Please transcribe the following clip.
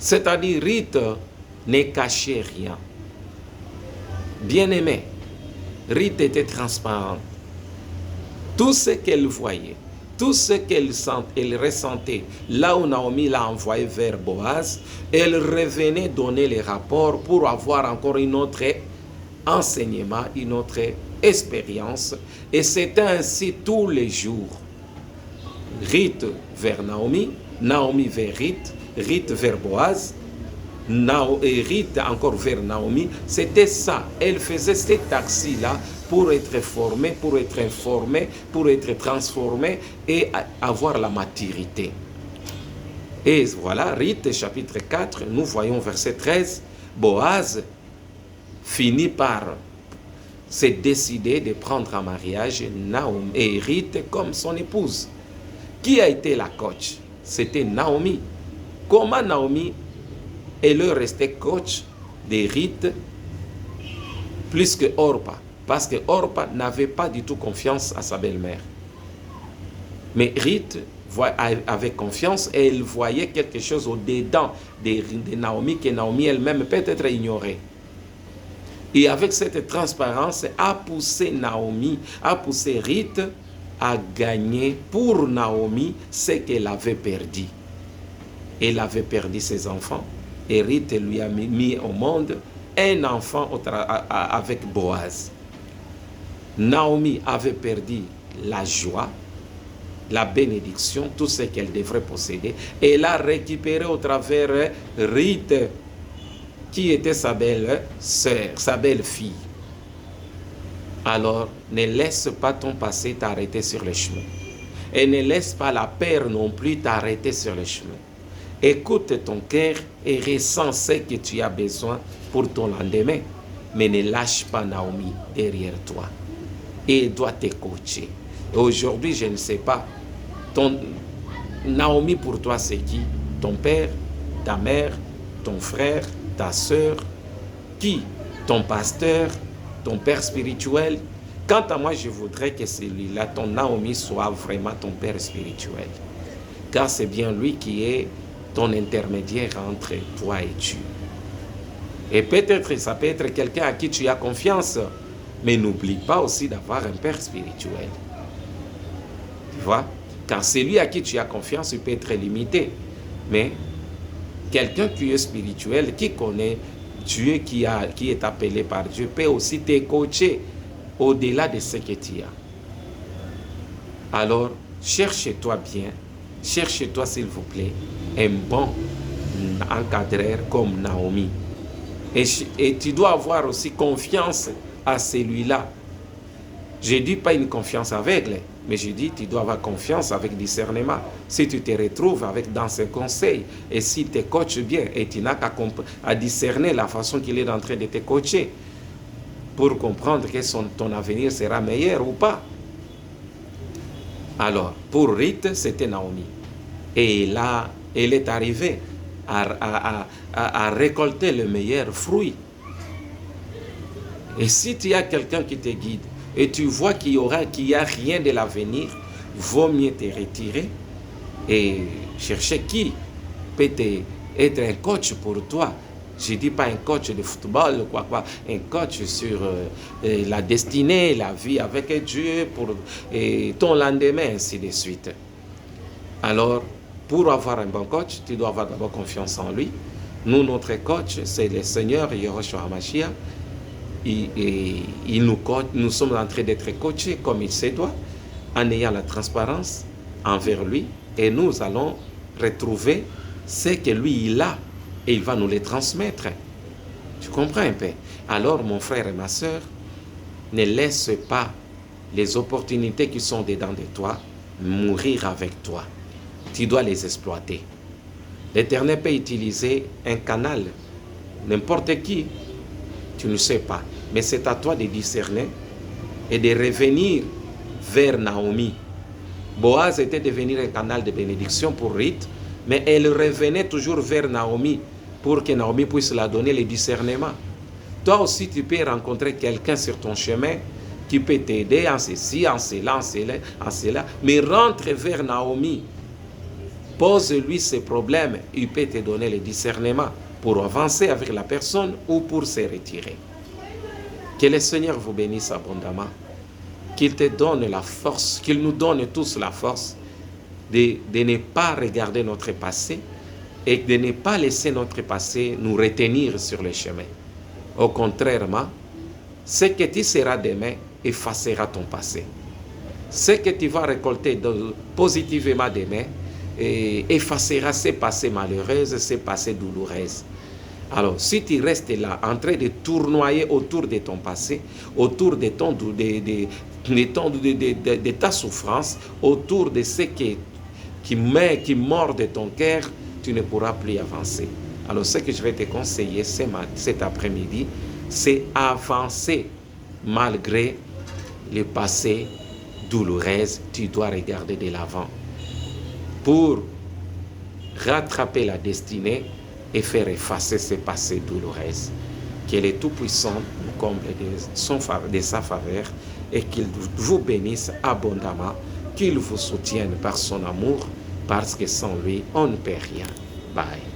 C'est-à-dire, Ruth ne cachait rien. Bien-aimé, Ruth était transparente. Tout ce qu'elle voyait, tout ce elle ressentait, là où Naomi l'a envoyé vers Boaz, elle revenait donner les rapports pour avoir encore une autre enseignement, une autre expérience. Et c'était ainsi tous les jours. Ruth vers Naomi, Naomi vers Ruth, Ruth vers Boaz, et Ruth encore vers Naomi. C'était ça. Elle faisait cet taxi-là pour être formée, pour être informée, pour être transformée et avoir la maturité. Et voilà, Ruth chapitre 4, nous voyons verset 13, Boaz finit par se décider de prendre en mariage Naomi et Ruth comme son épouse. Qui a été la coach? C'était Naomi. Comment Naomi elle restait coach de Ruth plus que Orpa? Parce que Orpa n'avait pas du tout confiance à sa belle-mère. Mais Ruth avait confiance et elle voyait quelque chose au-dedans de Naomi que Naomi elle-même peut-être ignorait. Et avec cette transparence, a poussé Naomi, a poussé Ruth à gagner pour Naomi ce qu'elle avait perdu. Elle avait perdu ses enfants et Ruth lui a mis au monde un enfant avec Boaz. Naomi avait perdu la joie, la bénédiction, tout ce qu'elle devrait posséder. Et elle a récupéré au travers Ruth, qui était sa belle-sœur, sa belle-fille. Alors, ne laisse pas ton passé t'arrêter sur le chemin. Et ne laisse pas la peur non plus t'arrêter sur le chemin. Écoute ton cœur et ressens ce que tu as besoin pour ton lendemain. Mais ne lâche pas Naomi derrière toi. Et elle doit te coacher. Et aujourd'hui, je ne sais pas, Naomi pour toi c'est qui? Ton père, ta mère, ton frère, ta sœur, qui? Ton pasteur, ton père spirituel. Quant à moi, je voudrais que celui-là, ton Naomi, soit vraiment ton père spirituel. Car c'est bien lui qui est ton intermédiaire entre toi et Dieu. Et peut-être, ça peut être quelqu'un à qui tu as confiance, mais n'oublie pas aussi d'avoir un père spirituel. Tu vois? Car celui à qui tu as confiance, il peut être limité. Mais quelqu'un qui est spirituel, qui connaît Dieu, qui est appelé par Dieu, peut aussi te coacher au-delà de ce que tu as. Alors, cherche-toi bien, cherche-toi s'il vous plaît, un bon encadreur comme Naomi. Et tu dois avoir aussi confiance à celui-là. Je ne dis pas une confiance aveugle, mais je dis tu dois avoir confiance avec discernement. Si tu te retrouves dans ses conseils et s'il te coach bien et tu n'as qu'à discerner la façon qu'il est en train de te coacher pour comprendre que ton avenir sera meilleur ou pas. Alors, pour Ruth, c'était Naomi. Et là, elle est arrivée à récolter le meilleur fruit. Et si tu as quelqu'un qui te guide et tu vois qu'il y a rien de l'avenir, vaut mieux te retirer et chercher qui peut être un coach pour toi. Je ne dis pas un coach de football, un coach sur la destinée, la vie avec Dieu, pour ton lendemain, ainsi de suite. Alors, pour avoir un bon coach, tu dois avoir d'abord confiance en lui. Nous, notre coach, c'est le Seigneur Yahushua HaMashiach. Nous sommes en train d'être coachés comme il se doit, en ayant la transparence envers lui, et nous allons retrouver ce que lui il a, et il va nous les transmettre. Tu comprends un peu? Alors, mon frère et ma soeur, ne laisse pas les opportunités qui sont dedans de toi mourir avec toi. Tu dois les exploiter. L'Éternel peut utiliser un canal, n'importe qui, tu ne sais pas. Mais c'est à toi de discerner et de revenir vers Naomi. Boaz était devenu un canal de bénédiction pour Ruth, mais elle revenait toujours vers Naomi pour que Naomi puisse la donner le discernement. Toi aussi, tu peux rencontrer quelqu'un sur ton chemin qui peut t'aider en ceci, en cela, mais rentre vers Naomi Pose-lui ses problèmes. Il peut te donner le discernement pour avancer avec la personne ou pour se retirer. Que le Seigneur vous bénisse abondamment. Qu'il te donne la force, qu'il nous donne tous la force de ne pas regarder notre passé et de ne pas laisser notre passé nous retenir sur le chemin. Au contraire, ce que tu seras demain effacera ton passé. Ce que tu vas récolter positivement demain effacera ces passés malheureux, ces passés douloureux. Alors, si tu restes là, en train de tournoyer autour de ton passé, autour de ta souffrance, autour de ce qui mord de ton cœur, tu ne pourras plus avancer. Alors, ce que je vais te conseiller cet après-midi, c'est avancer malgré le passé douloureux. Tu dois regarder de l'avant pour rattraper la destinée et faire effacer ces passés douloureux. Que le Tout-Puissant nous comble de sa faveur et qu'il vous bénisse abondamment, qu'il vous soutienne par son amour, parce que sans lui, on ne peut rien. Bye.